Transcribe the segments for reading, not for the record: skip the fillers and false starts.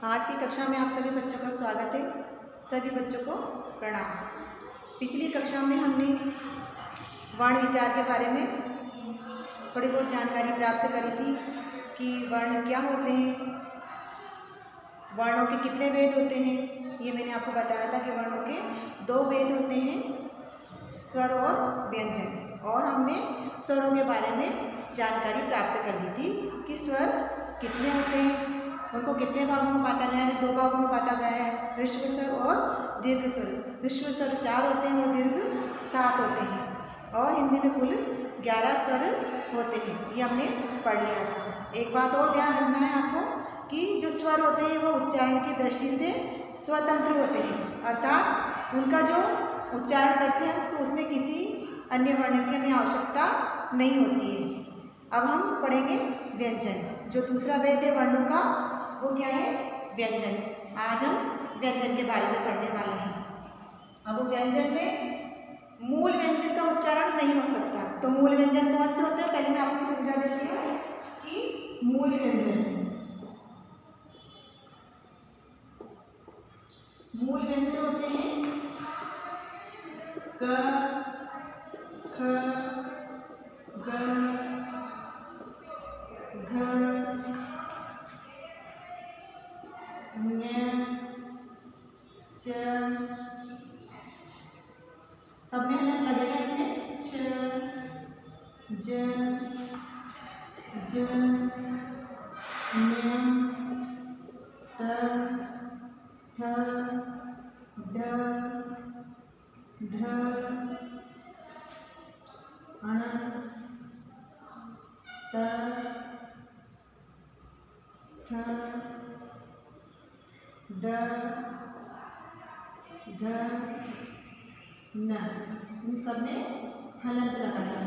आज की कक्षा में आप सभी बच्चों का स्वागत है। सभी बच्चों को प्रणाम। पिछली कक्षा में हमने वर्ण विचार के बारे में थोड़ी बहुत जानकारी प्राप्त करी थी कि वर्ण क्या होते हैं, वर्णों के कितने भेद होते हैं। ये मैंने आपको बताया था कि वर्णों के 2 भेद होते हैं, स्वर और व्यंजन। और हमने स्वरों के बारे में जानकारी प्राप्त कर ली थी कि स्वर कितने होते हैं, उनको कितने भागों में बांटा गया है। 2 भागों में बांटा गया है, ह्रस्व स्वर और दीर्घ स्वर। ह्रस्व स्वर 4 होते हैं और दीर्घ 7 होते हैं और हिंदी में कुल 11 स्वर होते हैं। ये हमने पढ़ लिया था। एक बात और ध्यान रखना है आपको कि जो स्वर होते हैं वो उच्चारण की दृष्टि से स्वतंत्र होते हैं, अर्थात उनका जो उच्चारण करते हैं तो उसमें किसी अन्य वर्ण की हमें आवश्यकता नहीं होती है। अब हम पढ़ेंगे व्यंजन। जो दूसरा भेद है वर्णों का वो क्या है, व्यंजन। आज हम व्यंजन के बारे में पढ़ने वाले हैं। अब व्यंजन में मूल व्यंजन का उच्चारण नहीं हो सकता। तो मूल व्यंजन कौन से होते हैं, पहले मैं आपको समझा देती हूँ कि मूल व्यंजन होते हैं क, ख, ग, घ, ञ, च, सब में अलग लगेगा इनमें, छ, ज, ज, ञ, त, थ, ड, ढ, अण, त, थ, द, ध, न। इन सब में हलंत लगाना है।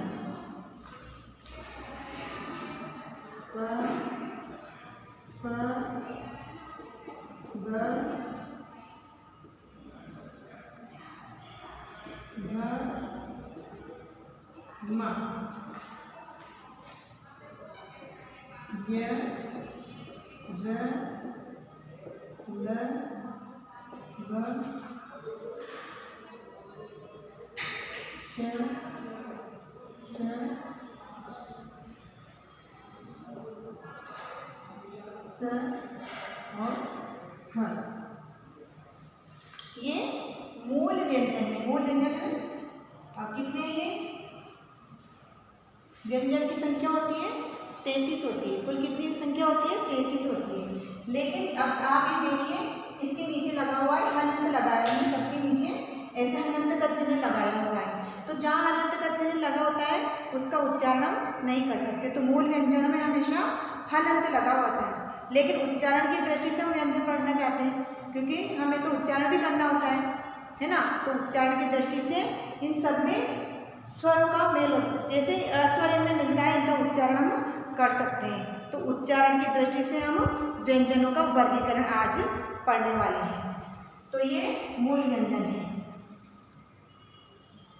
प, फ, ब, भ, म, य, र, ल, व, श, श, स और ह। ये मूल व्यंजन है। मूल व्यंजन अब कितने हैं, व्यंजन की संख्या होती है 33 होती है। कुल कितनी संख्या होती है, 33 होती है। लेकिन अब आप ये देखिए, इसके नीचे लगा हुआ है हलंत लगाया है। सबके नीचे ऐसे हलंत का चिन्ह लगाया हुआ है। तो जहाँ हलंत का चिन्ह लगा होता है उसका उच्चारण हम नहीं कर सकते। तो मूल व्यंजन में हमेशा हलंत लगा होता है। लेकिन उच्चारण की दृष्टि से हम व्यंजन पढ़ना चाहते हैं, क्योंकि हमें तो उच्चारण भी करना होता है ना। तो उच्चारण की दृष्टि से इन सब में स्वरों का मेल होता है। जैसे अस्वर इनमें मिलता है, इनका उच्चारण हम कर सकते हैं। तो उच्चारण की दृष्टि से हम व्यंजनों का वर्गीकरण आज पढ़ने वाले हैं। तो ये मूल व्यंजन है।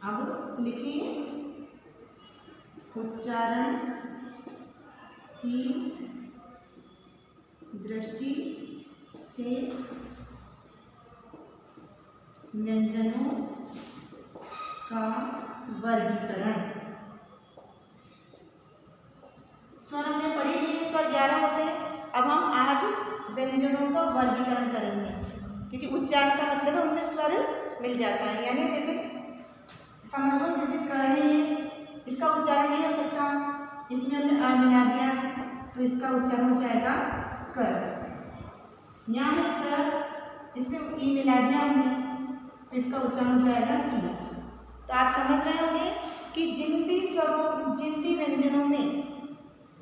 अब लिखिए, उच्चारण की दृष्टि से व्यंजनों का वर्गीकरण। स्वर हमने पढ़ी थी, स्वर 11 होते हैं। अब हम आज व्यंजनों का वर्गीकरण करेंगे, क्योंकि उच्चारण का मतलब है उनमें स्वर मिल जाता है। यानी जैसे समझ लो, जैसे क है, इसका उच्चारण नहीं हो सकता, इसमें हमने अ मिला दिया तो इसका उच्चारण हो जाएगा कर। यहाँ है कर, इसमें ई मिला दिया हमने तो इसका उच्चारण हो जाएगा की। तो आप समझ रहे होंगे कि जिन भी व्यंजनों में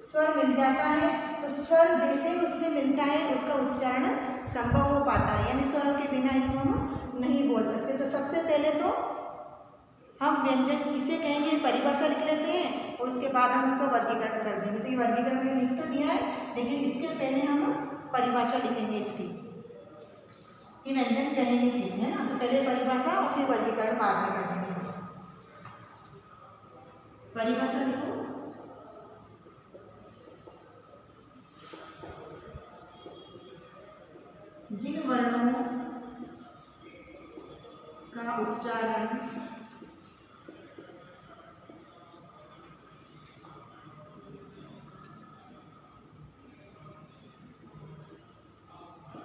स्वर मिल जाता है तो स्वर जैसे ही उसमें मिलता है उसका उच्चारण संभव हो पाता है। यानी स्वरों के बिना इनको हम नहीं बोल सकते। तो सबसे पहले तो हम व्यंजन किसे कहेंगे, परिभाषा लिख लेते हैं और उसके बाद हम उसका वर्गीकरण कर देंगे। तो ये वर्गीकरण में लिख तो दिया है, लेकिन इसके पहले हम परिभाषा लिखेंगे इसकी, कि व्यंजन कहेंगे किसे, है ना। तो पहले परिभाषा और फिर वर्गीकरण बाद में कर देंगे। परिभाषा लिखो, जिन वर्णों का उच्चारण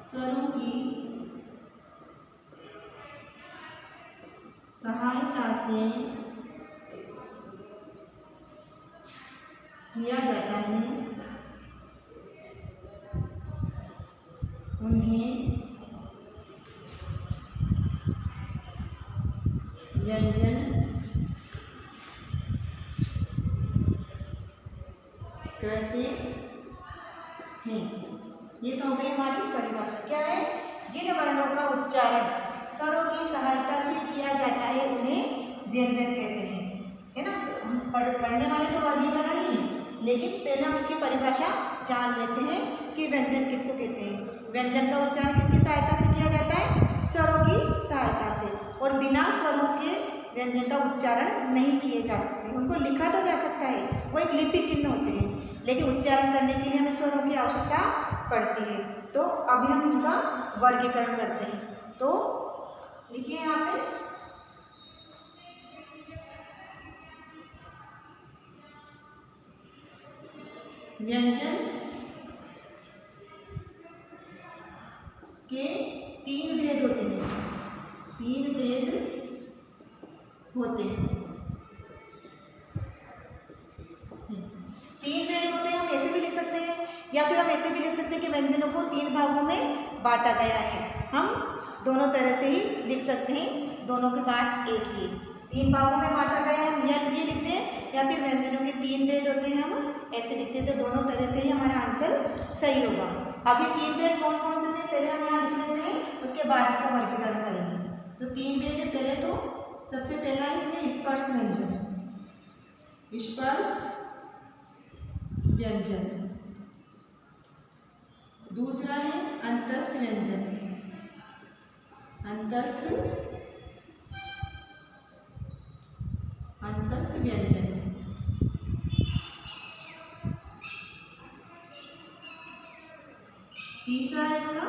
स्वरों की सहायता से किया जाता है उन्हें व्यंजन कहते हैं। ये तो हो गई हमारी परिभाषा। क्या है? जिन वर्णों का उच्चारण स्वरों की सहायता से किया जाता है उन्हें व्यंजन कहते हैं, है ना। तो हम पढ़ने वाले तो वर्गीकरण ही है, लेकिन पहले हम इसकी परिभाषा जान लेते हैं कि व्यंजन किसको कहते हैं। व्यंजन का उच्चारण किसकी सहायता से किया जाता है? स्वरों की सहायता से। और बिना स्वरों के व्यंजन का उच्चारण नहीं किए जा सकते। उनको लिखा तो जा सकता है, वो एक लिपि चिन्ह होते हैं, लेकिन उच्चारण करने के लिए हमें स्वरों की आवश्यकता पड़ती है। तो अभी हम इनका वर्गीकरण करते हैं। तो लिखिए यहाँ पे, व्यंजन के 3 भेद होते हैं। 3 भेद होते हैं। 3 भेद होते हैं। हम ऐसे भी लिख सकते हैं, या फिर हम ऐसे भी लिख सकते हैं कि व्यंजनों को 3 भागों में बांटा गया है। हम दोनों तरह से ही लिख सकते हैं, दोनों की बात एक ही। 3 भागों में बांटा गया है, हम ये लिखते हैं, या फिर व्यंजनों के 3 भेद होते हैं, हम ऐसे लिखते हैं। तो दोनों तरह से ही हमारा आंसर सही होगा। अभी 3 भेद कौन कौन से थे पहले हम यहाँ लिख लेते हैं, उसके बाद इसका वर्गीकरण करेंगे। तो 3 भेद है। पहले तो सबसे पहला है इसमें स्पर्श व्यंजन। स्पर्श व्यंजन। दूसरा है अंतस्थ व्यंजन। अंतस्थ व्यंजन। तीसरा है इसका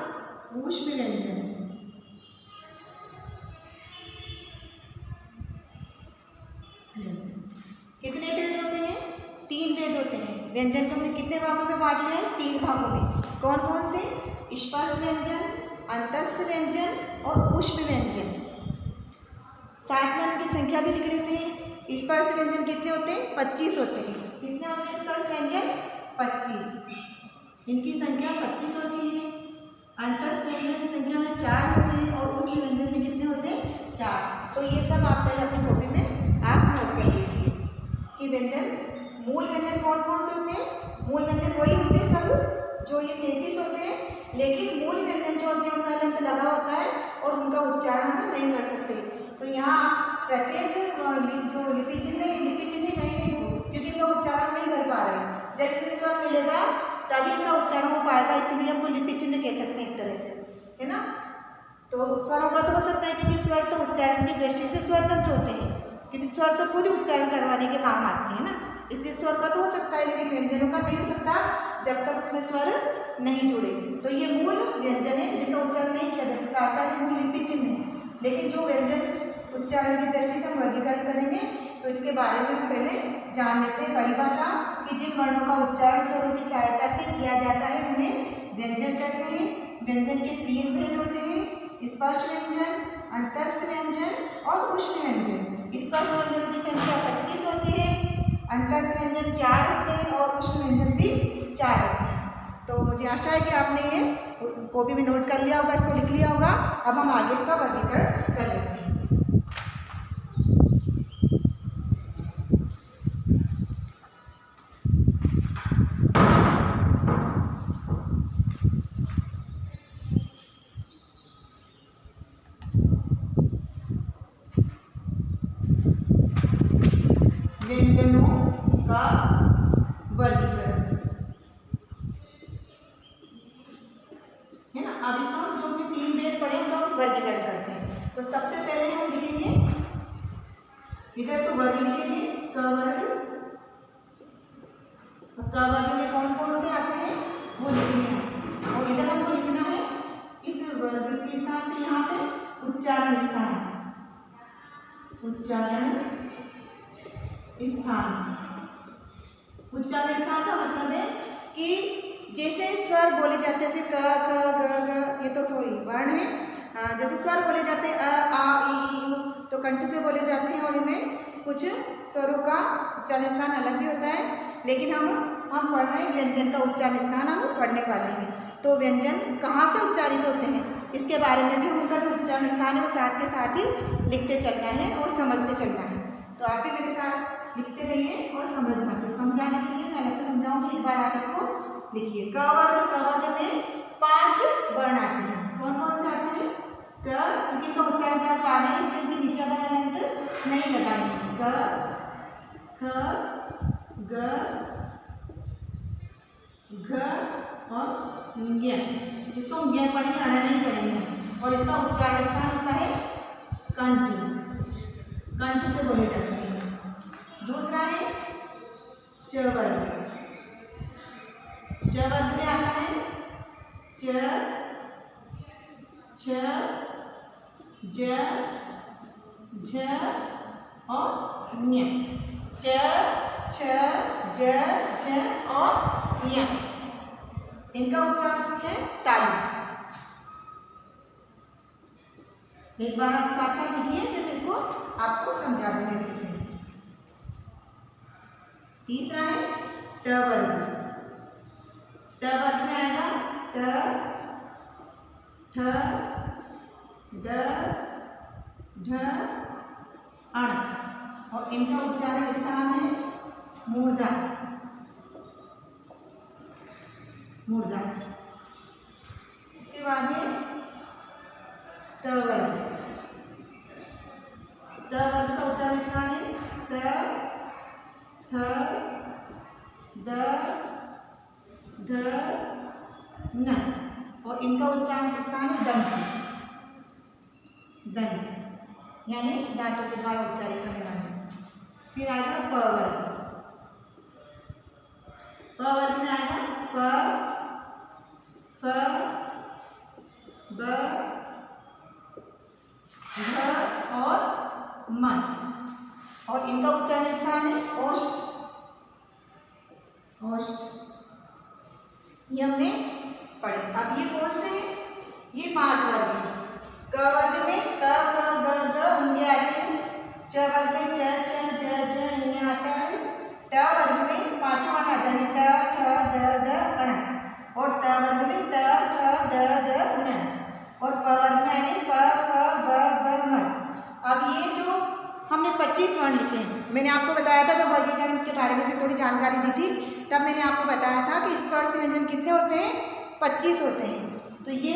ऊष्म व्यंजन। कितने भेद होते हैं? 3 भेद होते हैं। व्यंजन को हमने कितने भागों में बांट लिया है? 3 भागों में। कौन कौन से? स्पर्श व्यंजन, अंतस्थ व्यंजन और ऊष्म व्यंजन। साथ में उनकी संख्या भी लिख लेते हैं। स्पर्श व्यंजन कितने होते हैं? 25 होते हैं। कितने होते हैं स्पर्श व्यंजन? 25। इनकी संख्या 25 होती है। अंतस्थ व्यंजन की संख्या में 4 होते हैं और ऊष्म व्यंजन में कितने होते हैं? 4। तो ये सब आप पहले अपनी कॉपी में आप नोट कर लीजिए कि व्यंजन, मूल व्यंजन कौन कौन से होते हैं? मूल व्यंजन वही होते हैं सब जो ये 33 होते हैं, लेकिन मूल व्यंजन जो होते हैं उनका हलंत लगा होता है और उनका उच्चारण हम नहीं कर सकते। तो यहाँ प्रत्येक जो लिपि चिन्ह है, लिपि चिन्ह कहेंगे क्योंकि इनका उच्चारण नहीं कर पा रहे हैं। जब इसे स्वर मिलेगा तभी इनका उच्चारण हो पाएगा, इसीलिए हमको लिपि चिन्ह कह सकते हैं एक तरह से, है ना। तो स्वरों का तो हो सकता है क्योंकि स्वर तो उच्चारण की दृष्टि से स्वतंत्र होते हैं, क्योंकि स्वर तो खुद ही उच्चारण करवाने के काम आते हैं ना, इसलिए स्वर का तो हो सकता है, लेकिन व्यंजनों का नहीं हो सकता जब तक उसमें स्वर नहीं जुड़े। तो ये मूल व्यंजन है जिनका उच्चारण नहीं किया जा सकता, अर्थात ये मूल लिपि चिन्ह है। लेकिन जो व्यंजन उच्चारण की दृष्टि से हम वर्गीकरण करेंगे तो इसके बारे में हम पहले जान लेते हैं परिभाषा कि जिन वर्णों का उच्चारण स्वरों की सहायता से किया जाता है उन्हें व्यंजन कहते हैं। व्यंजन के 3 भेद होते हैं, स्पर्श व्यंजन, अंतस्थ व्यंजन और ऊष्म व्यंजन। स्पर्श व्यंजन की संख्या 25 होती है, अंतस्थ व्यंजन 4 होते हैं और ऊष्म व्यंजन भी 4 होते हैं। तो मुझे आशा है कि आपने ये कॉपी में नोट कर लिया होगा, इसको लिख लिया होगा। अब हम आगे इसका वर्गीकरण कर लेते हैं। व्यंजनों का वर्गीकरण, है ना। अब इसका जो भी 3 भेद पढ़े उनका वर्गीकरण करते हैं। तो सबसे पहले हम लिखेंगे, इधर तो वर्ग लिखेंगे, क वर्ग। क वर्ग में कौन कौन से आते हैं वो लिखेंगे, और इधर हमको लिखना है इस उच्चारण स्थान। उच्चारण स्थान का मतलब है कि जैसे स्वर बोले जाते हैं, जैसे क ख ग घ, ये तो सॉरी वर्ण है। जैसे स्वर बोले जाते हैं अ आ ई ऊ, तो कंठ से बोले जाते हैं और इनमें कुछ स्वरों का उच्चारण स्थान अलग भी होता है। लेकिन हम पढ़ रहे हैं व्यंजन का उच्चारण स्थान हम पढ़ने वाले हैं। तो व्यंजन कहाँ से उच्चारित होते हैं इसके बारे में भी उनका जो उच्चारण स्थान है वो साथ के साथ ही लिखते चलना है और समझते चलना है। तो आप भी मेरे साथ लिखते रहिए और समझना। फिर समझाने के लिए मैं अलग से समझाऊंगी, एक बार आप इसको लिखिए। क वर्ग में 5 वर्ण आते हैं। कौन कौन से आते हैं? क, क्योंकि इनका उच्चारण कर पा रहे हैं इसलिए इनके नीचे वाला अंत नहीं लगाएंगे। क, ख, ग, घ और ज्ञ। इसको हम ज्ञ पढ़ेंगे, अड़ा नहीं पढ़ेंगे। और इसका उच्चारण स्थान होता है कंठ, कंठ से बोले जाते हैं। दूसरा है च वर्ग। च वर्ग में आता है च, छ, ज, झ और ञ। च, छ, ज, झ और ञ। इनका उच्चारण है तालु। एक बार आप साथ साथ लिखिए, फिर इसको आपको समझा दूंगी अच्छे से। तीसरा है ट वर्ग। ट वर्ग में आएगा ट, ठ, ड, ढ, अण। और इनका उच्चारण स्थान है मूर्धा, मूर्धा। इसके बाद है त वर्ग। त वर्ग का उच्चारण स्थान है त, थ, द, ध, न। और इनका उच्चारण स्थान है दंत, दंत यानी दांतों के द्वारा उच्चारित करने वाले। फिर आएगा प वर्ग। प वर्ग में आएगा प, फ, ब, घ और म। और इनका उच्चारण स्थान है ओष्ठ, ओष्ठ। ये हमने पढ़े। अब ये कौन से हैं? ये 5 वर्ग हैं। क वर्ग में क, ख, ग, घ, ङ आते हैं। च वर्ग में च, छ, ज, झ, ञ आता है। ट वर्ग में 5 वर्ण आ जाएंगे ट, ठ, ड, ढ, अण। और त वर्ग में त, थ, द, ध, न। और प वर्ग में आएंगे प, फ, ब, भ, म। अब ये जो हमने 25 वर्ण लिखे हैं, मैंने आपको बताया था जब वर्गीकरण के बारे में थोड़ी जानकारी दी थी, तब मैंने आपको बताया था कि स्पर्श व्यंजन कितने होते हैं? 25 होते हैं। तो ये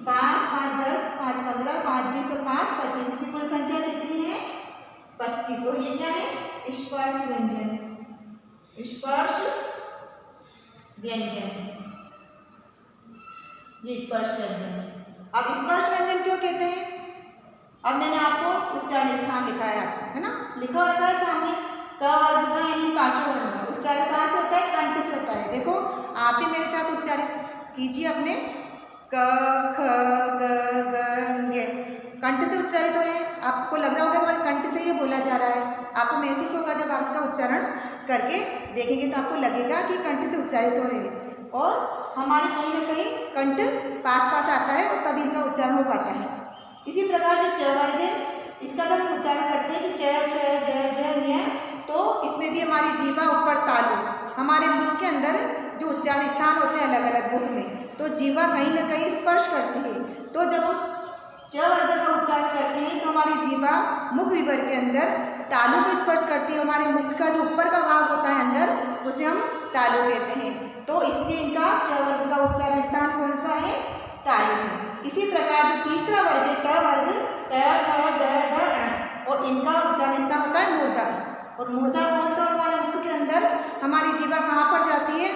5, 5, 10, 5, 15, 5, 20 और 5, 25 की कुल संख्या कितनी है? 25। और ये क्या है? स्पर्श व्यंजन, स्पर्श व्यंजन, ये स्पर्श व्यंजन है। अब स्पर्श व्यंजन क्यों कहते हैं? अब मैंने आपको उच्चारण स्थान लिखा है, है ना, लिखा होता है सामने क वर्ग का, यानी 5 वर्ण। उच्चारण कहाँ से होता है? कंठ से होता है। देखो आप भी मेरे साथ उच्चारित कीजिए अपने क, ख, ग, घ, ङ। कंठ से उच्चारित हो रहे हैं। आपको लग रहा होगा कि हमारे कंठ से ये बोला जा रहा है। आपको महसूस होगा जब आप इसका उच्चारण करके देखेंगे तो आपको लगेगा कि कंठ से उच्चारित हो रहे हैं। और हमारे कहीं ना कहीं कंठ पास पास आता है और तभी इनका उच्चारण हो पाता है। इसी प्रकार जो च वर्ग है, इसका जब हम उच्चारण करते हैं कि च, छ, ज, झ, ञ, तो इसमें भी हमारी जीवा ऊपर तालु, हमारे मुख के अंदर जो उच्चारण स्थान होते हैं अलग अलग मुख में, तो जीवा कहीं ना कहीं स्पर्श करती है। तो जब हम च वर्ग का उच्चारण करते हैं तो हमारी जीवा मुख विवर के अंदर तालु को स्पर्श करती है। हमारे मुख का जो ऊपर का भाग होता है अंदर, उसे हम तालु कहते हैं। तो इसलिए इनका च वर्ग का उच्चारण स्थान कौन सा है? तालु है। इसी प्रकार जो तीसरा वर्ग है ट वर्ग, ट, ठ, ड, ढ, ण, और इनका उच्चारण स्थान होता है मूर्धा। और मूर्धा कौन सा? हमारे मुख के अंदर हमारी जीवा कहाँ पर जाती है?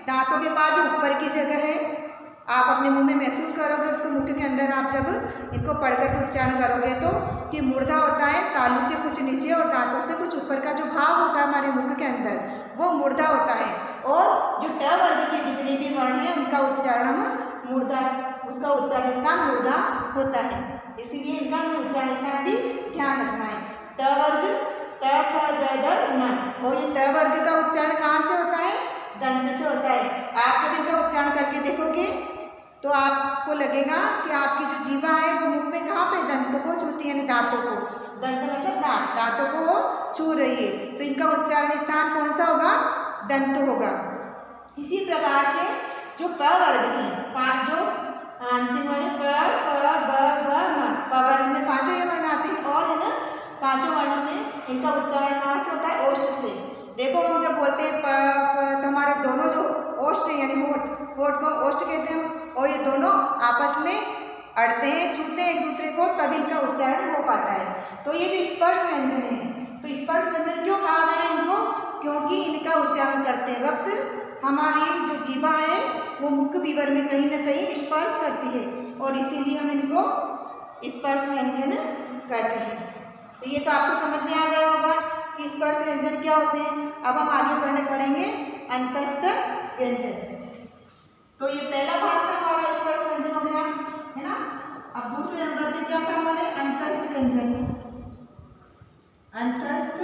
दांतों के पास जो ऊपर की जगह है, आप अपने मुंह में महसूस करोगे उसको मुख के अंदर। आप जब इनको पढ़कर के उच्चारण करोगे तो कि मूर्धा होता है तालु से कुछ नीचे और दांतों से कुछ ऊपर का जो भाग होता है हमारे मुख के अंदर, वो मूर्धा होता है। और जो ट वर्ग के जितने भी वर्ण हैं उनका उच्चारण मूर्धा, उसका उच्चारण स्थान मूर्धा होता है। इसीलिए इनका उच्चारण स्थान भी ध्यान रखना है। त वर्ग त थ द ध न। और ये त वर्ग का उच्चारण कहाँ से होता है? दंत से होता है। आप जब इनका उच्चारण करके देखोगे तो आपको लगेगा कि आपकी जो जीवा है वो मुख में कहाँ पे दंत को छूती है, यानी दांतों को। दंत मतलब दांत, दांतों को वो छू रही है, तो इनका उच्चारण स्थान कौन सा होगा? दंत होगा। इसी प्रकार से जो प वर्ग है, जो अंतिम वाले प फ ब भ म, प वर्ग में पांचों ये वर्ण आते हैं और इन पांचों वर्णों में इनका उच्चारण कहाँ से होता है? ओष्ठ से। देखो हम जब बोलते हैं प फ तो हमारे दोनों जो ओष्ठ है यानी होठ, होठ को ओष्ठ कहते हैं हम, और ये दोनों आपस में अड़ते हैं, छूते हैं एक दूसरे को, तब इनका उच्चारण हो पाता है। तो ये जो स्पर्श व्यंजन है, तो स्पर्श व्यंजन क्यों कहा गया है इनको? क्योंकि इनका उच्चारण करते वक्त हमारी जो जीवा है वो मुख विवर में कहीं ना कहीं स्पर्श करती है, और इसीलिए हम इनको स्पर्श व्यंजन कहते हैं। तो ये तो आपको समझ में आ गया होगा कि स्पर्श व्यंजन क्या होते हैं। अब हम आगे पढ़ेंगे अंतस्थ व्यंजन। तो ये पहला भाग था हमारा स्पर्श व्यंजन हो गया, है ना। अब दूसरे नंबर पे क्या था हमारे? अंतस्थ व्यंजन। अंतस्थ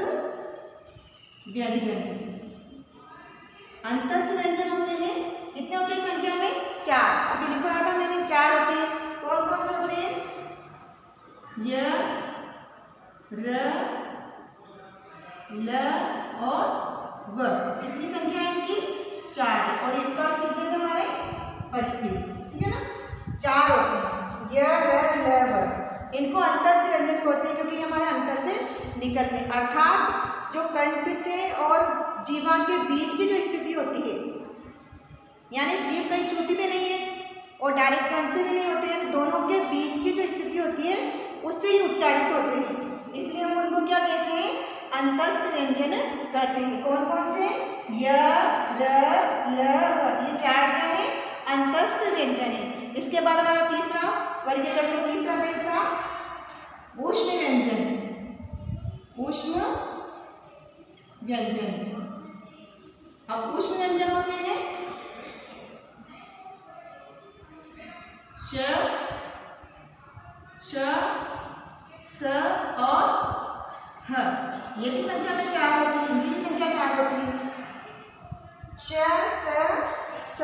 व्यंजन, अंतस्थ व्यंजन होते हैं, कितने होते हैं संख्या में? 4। अभी लिखा था मैंने 4 होते हैं। कौन कौन से होते हैं? य, र, ल और व। कितनी संख्या है इनकी? 4। और स्पर्श कितने थे हमारे? 25। ठीक है ना, 4 होते हैं, य, र, ल, व। इनको अंतस्थ व्यंजन होते हैं क्योंकि हमारे अंतर से निकलते हैं, अर्थात जो कंठ से और जीवा के बीच की जो स्थिति होती है, यानी जीभ कहीं छूती भी नहीं है और डायरेक्ट कंठ से भी नहीं होते हैं, दोनों के बीच की जो स्थिति होती है उससे ही उच्चारित होते हैं, इसलिए हम उनको क्या कहते हैं? अंतस्थ व्यंजन कहते हैं। कौन कौन से? य, र, ल, व। ये 4 क्या है? अंतस्थ व्यंजन है। इसके बाद हमारा तीसरा वर्गीकरण में तीसरा भेद था ऊष्म व्यंजन। ऊष्म व्यंजन। अब ऊष्म व्यंजन होते हैं श, श, स और ह। ये भी संख्या में 4 होती है, इनकी भी संख्या 4 होती है, श, स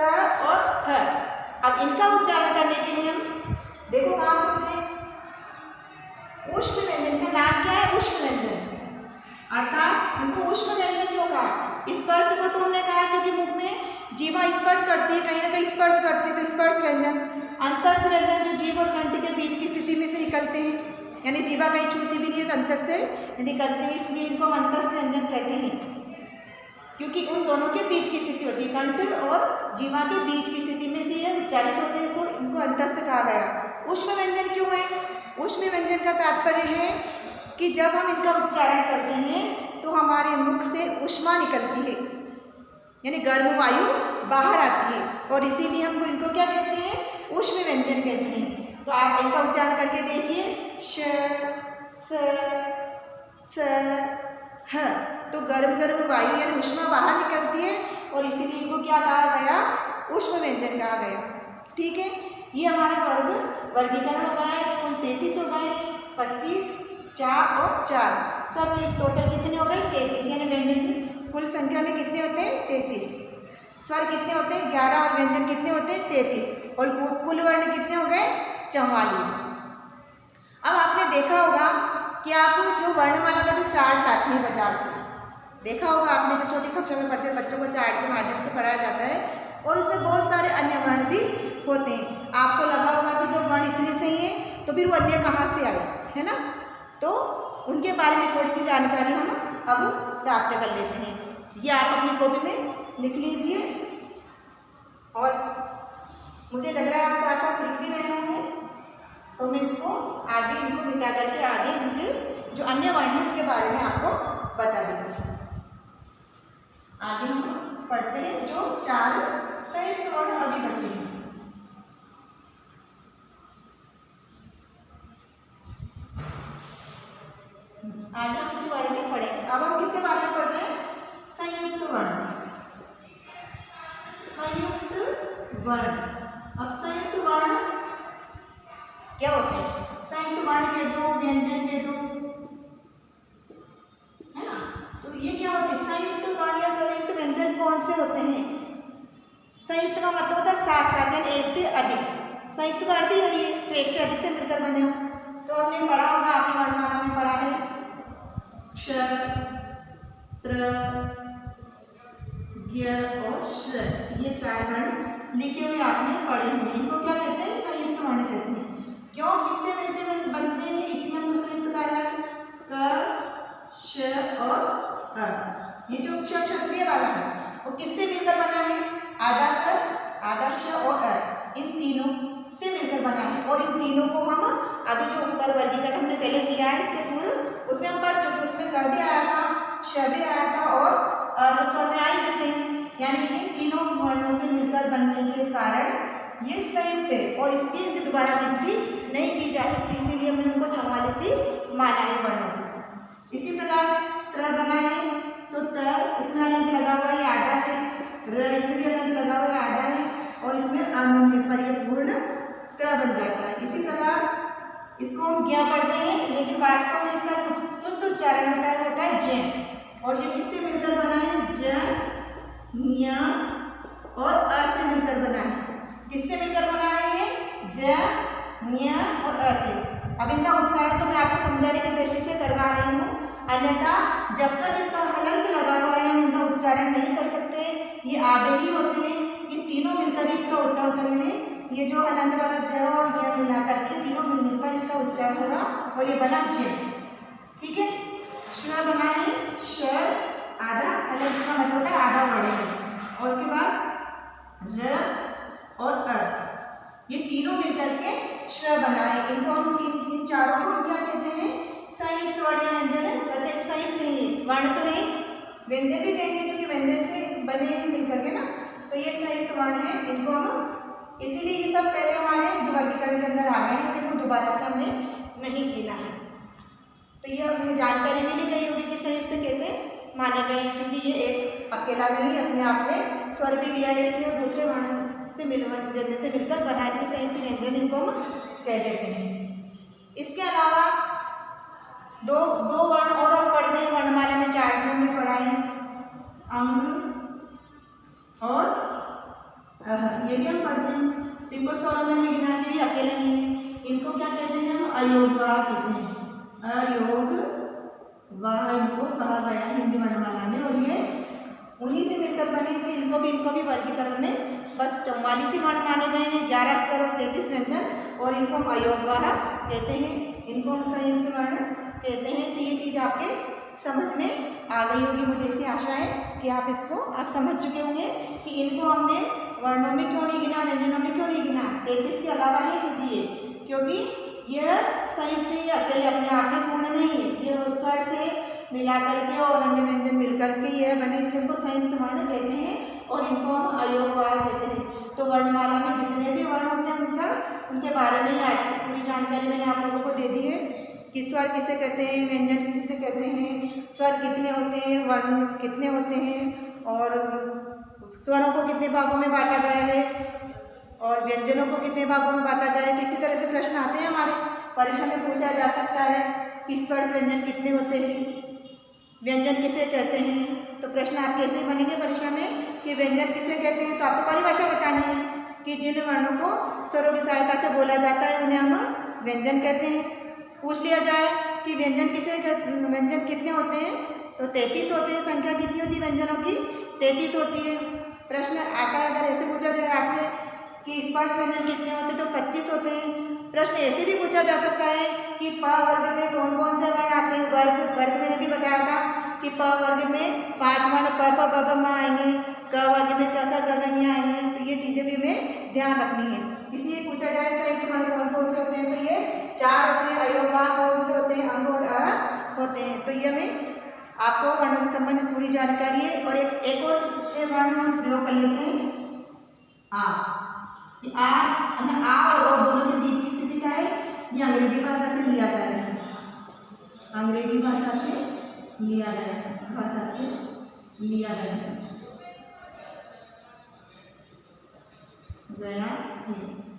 और ह। अब इनका उच्चारण करने के लिए हम देखो कहाँ से होते हैं? ऊष्म व्यंजन का नाम क्या है? ऊष्म व्यंजन। अर्थात इनको ऊष्म व्यंजन क्यों कहा? स्पर्श को तो हमने कहा क्योंकि मुख में जीवा स्पर्श करती है, कहीं ना कहीं स्पर्श करती है, तो स्पर्श व्यंजन। अंतस्थ व्यंजन जो जीभ और कंठ के बीच की स्थिति में से निकलते हैं, यानी जीवा कहीं छूती भी नहीं है, अंतस्थ से निकलते हैं, इसलिए इनको हम अंतस्थ व्यंजन कहते हैं क्योंकि उन दोनों के बीच की स्थिति होती है, कंठ और जीवा के बीच की स्थिति में से ये उच्चारित होते हैं, तो इनको अंतस्थ कहा गया। ऊष्म व्यंजन क्यों है? ऊष्म व्यंजन का तात्पर्य है कि जब हम इनका उच्चारण करते हैं तो हमारे मुख से ऊष्मा निकलती है, यानी गर्म वायु बाहर आती है, और इसीलिए हम इनको क्या कहते हैं? ऊष्म व्यंजन कहते हैं। तो आप इनका उच्चारण करके देखिए, श, स, ह। तो गर्म वायु यानी ऊष्मा बाहर निकलती है, और इसीलिए इनको क्या कहा गया? ऊष्म व्यंजन कहा गया। ठीक है, ये हमारा वर्गीकरण हो गया है। कुल 33 हो गए, 25, 4 और 4, सब टोटल कितने हो गए? 33, यानी व्यंजन की कुल संख्या में कितने होते हैं? 33। स्वर कितने होते हैं? 11, और व्यंजन कितने होते हैं? 33, और कुल वर्ण कितने हो गए? 44। अब आपने देखा होगा कि आप जो वर्णमाला का जो चार्ट लाते हैं बाजार से, देखा होगा आपने, जो छोटी कक्षा में पढ़ते हैं बच्चों को चार्ट के माध्यम से पढ़ाया जाता है, और उसमें बहुत सारे अन्य वर्ण भी होते हैं। आपको लगा होगा कि जब वर्ण इतने सही हैं तो फिर वो अन्य कहाँ से आए, है ना। तो उनके बारे में थोड़ी सी जानकारी हम अब प्राप्त कर लेते हैं। ये आप अपनी कॉपी में लिख लीजिए, और मुझे लग रहा है आप साथ साथ लिख भी रहे होंगे, तो मैं इसको आगे इनको मिटा करके आगे इनके जो अन्य वर्ण हैं उनके बारे में आपको बता देती हूँ। आगे हम पढ़ते हैं जो 4 संयुक्त वर्ण अभी बचे हैं। आगे हम इसके बारे में पढ़ेंगे। अब हम किसके बारे में पढ़ रहे हैं? संयुक्त वर्ण। संयुक्त वर्ण। अब संयुक्त वर्ण क्या होते हैं? संयुक्त वर्ण के दो, व्यंजन के दो, संयुक्त का मतलब होता है साथ साथ, यानी एक से अधिक। संयुक्त का अर्थ यही है जो एक से अधिक से मिलकर बने हो। तो हमने पढ़ा होगा, आपने वर्णमाला में पढ़ा है क्ष, त्र, ज्ञ और श, ये 4 वर्ण लिखे हुए आपने पढ़े हुए। इनको क्या कहते हैं? संयुक्त वर्ण कहते हैं। क्यों? किससे मिलते बनते हैं? इसलिए हमको संयुक्त कहा है। क, श और अ। ये जो क्षत्रिय वाला है वो किससे मिलकर बना है? आधा क, आधा श और अ, इन तीनों से मिलकर बना है। और इन तीनों को हम अभी जो ऊपर वर्गीकरण हमने पहले किया है इससे पूर्व, उसमें हम पढ़ चुके। उसमें क भी आया था, श भी आया था और तो स्वर में आ ही चुके हैं। यानी इन तीनों वर्णों से मिलकर बनने के कारण ये संयुक्त है और इसकी दोबारा गिनती नहीं की जा सकती, इसीलिए हमने उनको 44 माना है वर्णों को। इसी प्रकार त्र बना है तो त, इसमें अलंक लगा हुआ है आधा है, र इसमें भी अलंक लगा हुआ है आधा है और इसमें अनून्य परिपूर्ण त्र बन जाता है। इसी प्रकार इसको हम ज्ञ पढ़ते हैं, लेकिन वास्तव में इसका जो शुद्ध उच्चारण होता है वो होता है ज। और ये किससे मिलकर बना है? ज, ञ और अ से मिलकर बना है। किससे मिलकर बना है ये? ज, ञ और अ से। अब इनका उच्चारण तो मैं आपको समझाने की दृष्टि से करवा रही हूँ, अन्यथा जब तक इसका हलंत लगा हुआ है हम इनका उच्चारण नहीं कर सकते। ये आधे ही होते हैं, ये तीनों मिलकर ही इसका उच्चारण होता है। यानी ये जो हलंत वाला ज और ञ मिला करके तीनों मिलने पर इसका उच्चारण होगा और ये बना ज। ठीक है। श बना है, श आधा, हलंत का मतलब होता है आधा वर्ण है। और उसके बाद र और अ, ये तीनों मिलकर के श बना है। इनको हम इन चारों को क्या कहते हैं? संयुक्त वर्ण व्यंजन कहते हैं। संयुक्त है, वर्ण तो है, व्यंजन भी कहेंगे क्योंकि व्यंजन से बने हैं मिलकर के ना, तो ये संयुक्त वर्ण है। इनको हम इसीलिए ये सब पहले हमारे जो वर्गीकरण के अंदर आ गए हैं, इसलिए इनको दोबारा से हमने नहीं गिना है। तो ये हमें जानकारी मिली गई होगी कि संयुक्त कैसे माने गए हैं, क्योंकि ये एक अकेला नहीं अपने आप में स्वर भी लिया है इसलिए दूसरे वर्ण से व्यंजन से मिलकर बना है, इसलिए संयुक्त व्यंजन इनको हम कह देते हैं। इसके अलावा दो वर्ण और हम पढ़ते हैं वर्णमाला में। 4 हमने पढ़ा है, अंग और ये भी हम पढ़ते हैं। तो इनको स्वरों में नहीं गिना, ये भी अकेले नहीं है। इनको क्या कहते हैं? हम अयोगवा कहते हैं। अयोग वाह इनको कहा गया है हिंदी वर्णमाला में, और ये उन्हीं से मिलकर बने, इसलिए इनको भी वर्गीकरण में बस 44 ही वर्ण माने गए हैं, 11 स्वर और 33 व्यंजन, और इनको हम अयोगवाह कहते हैं, इनको हम संयुक्त वर्ण कहते हैं। तो ये चीज़ आपके समझ में आ गई होगी, मुझे ऐसी आशा है कि आप समझ चुके होंगे कि इनको हमने वर्णों में क्यों नहीं गिना, व्यंजनों में क्यों नहीं गिना। 33 के अलावा है क्योंकि यह संयुक्त ही अकेले अपने आप में पूर्ण नहीं है, ये स्वर से मिला करके और अन्य व्यंजन मिलकर के यह बने, इसलिए इनको संयुक्त वर्ण कहते हैं और इनको हम अयोगवाह कहते हैं। तो वर्णमाला में जितने भी वर्ण होते हैं उनके बारे में आज की पूरी जानकारी मैंने आप लोगों को दे दी है कि स्वर किसे कहते हैं, व्यंजन किसे कहते हैं, स्वर कितने होते हैं, वर्ण कितने होते हैं, और स्वरों को कितने भागों में बांटा गया है और व्यंजनों को कितने भागों में बांटा गया है। तो इसी तरह से प्रश्न आते हैं हमारे परीक्षा में, पूछा जा सकता है कि स्पर्श व्यंजन कितने होते हैं, व्यंजन किसे कहते हैं। तो प्रश्न आपके ऐसे बनेंगे परीक्षा में कि व्यंजन किसे कहते हैं, तो आपको परिभाषा बतानी है कि जिन वर्णों को स्वरों की सहायता से बोला जाता है उन्हें हम व्यंजन कहते हैं। पूछ लिया जाए कि व्यंजन कितने होते हैं, तो 33 होते हैं। संख्या कितनी होती है व्यंजनों की? 33 होती है। प्रश्न आता है अगर ऐसे पूछा जाए आपसे कि स्पर्श व्यंजन कितने होते हैं, तो 25 होते हैं। प्रश्न ऐसे भी पूछा जा सकता है कि प वर्ग में कौन कौन से वर्ण आते हैं। वर्ग मैंने भी बताया था कि प वर्ग में 5 वर्ण प प ब ब म आएंगे, क वर्ग में क ख ग घ ञ आएंगे। तो ये चीज़ें भी हमें ध्यान रखनी है। इसलिए पूछा जाए संयुक्त वर्ण कौन कौन से होते हैं, तो ये 4 होते हैं। अयोगवाह कौन से होते हैं? अंग और अ होते हैं। तो ये हमें आपको वर्णों से संबंधित पूरी जानकारी है। और एक और वर्ण हम प्रयोग कर लेते हैं, आ और ओ दोनों के बीच की स्थिति क्या है? ये अंग्रेजी भाषा से लिया गया है, अंग्रेजी भाषा से लिया गया है,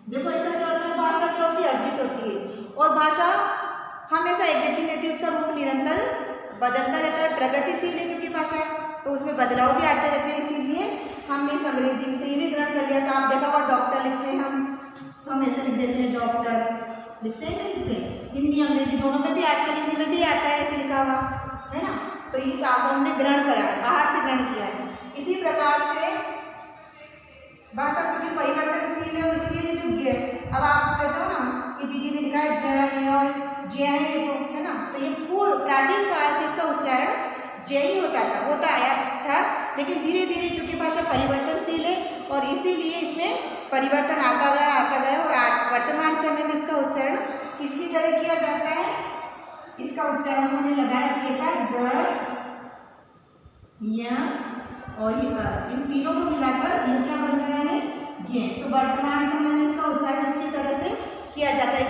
देखो ऐसा क्या होता है, भाषा क्या होती है? अर्जित होती है, और भाषा हमेशा एक जैसी रहती है, उसका रूप निरंतर बदलता रहता है, प्रगतिशील है क्योंकि भाषा, तो उसमें बदलाव भी आते रहते हैं। इसीलिए हमने इस अंग्रेजी से भी ग्रहण कर लिया। तो आप देखा होगा डॉक्टर लिखते हैं हम, तो हम ऐसे लिख देते हैं डॉक्टर, लिखते हैं नहीं लिखते हैं? हिंदी अंग्रेजी दोनों में भी, आजकल हिंदी में भी आता है ऐसे लिखा हुआ, है ना। तो इस आप हमने ग्रहण करा है, बाहर से ग्रहण किया है। इसी प्रकार से भाषा क्योंकि परिवर्तनशील है और इसलिए जो ज्ञ, अब आप कहते हो ना कि दीदी ने लिखा है जय और जय है, तो है ना, तो ये पूर्व प्राचीन काल से इसका उच्चारण जय ही होता आया था। लेकिन धीरे धीरे क्योंकि भाषा परिवर्तनशील है और इसीलिए इसमें परिवर्तन आता गया और आज वर्तमान समय में इसका उच्चारण किसकी तरह किया जाता है? इसका उच्चारण होने लगा है कैसा? ग, य और इन तीनों को मिलाकर ये क्या बन गया है? ज्ञ। तो वर्तमान समय में इसका उच्चारण इसी तरह से किया जाता है,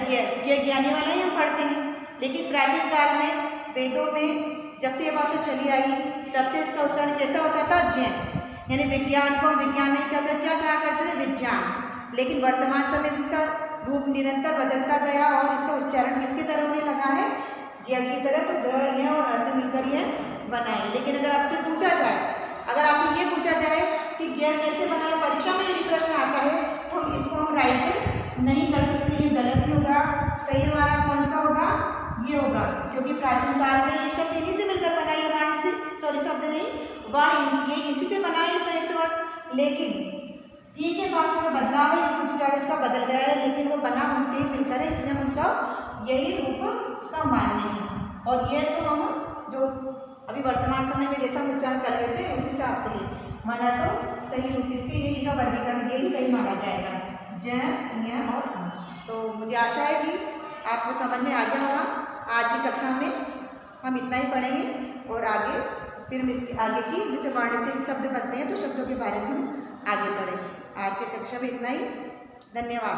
ज्ञ ज्ञानी वाला ही हम पढ़ते हैं। लेकिन प्राचीन काल में वेदों में जब से ये भाषा चली आई तब से इसका उच्चारण कैसा होता था? जय। यानी विज्ञान को विज्ञान नहीं कहकर क्या कहा करते थे? विज्ञान। लेकिन वर्तमान समय इसका रूप निरंतर बदलता गया और इसका उच्चारण किसकी तरह होने लगा है? ज्ञ की तरह। तो ग, य और अ से मिलकर ये बना है। लेकिन अगर आपसे पूछा जाए, अगर आपसे ये पूछा जाए कि ज्ञ कैसे बना है, परीक्षा में यदि प्रश्न आता है तो हम इसको हम राइट नहीं कर सकते, ये गलत ही होगा। सही हमारा कौन सा होगा? ये होगा, क्योंकि प्राचीन काल में ये शब्द इन्हीं से मिलकर बना है, वाणी से, सॉरी शब्द नहीं, वाणी ये इसी से बना है संयुक्त वर्ण। लेकिन ठीक है, भाषा में बदलाव है, इसका उच्चारण इसका बदल गया है, लेकिन वो बना उनसे ही मिलकर है, इसलिए हम उनका यही रूप इसका मानने हैं। और ये तो हम जो अभी वर्तमान समय में जैसा उच्चारण कर लेते हैं उसी हिसाब से ही माना तो सही रूप इसके यही का वर्गीकरण यही सही माना जाएगा, ज, य और अ। तो मुझे आशा है कि आपको समझ में आ गया होगा। आज की कक्षा में हम इतना ही पढ़ेंगे और आगे फिर हम इसके आगे की जैसे वर्ण से शब्द बनते हैं तो शब्दों के बारे में हम आगे पढ़ेंगे। आज की कक्षा में इतना ही, धन्यवाद।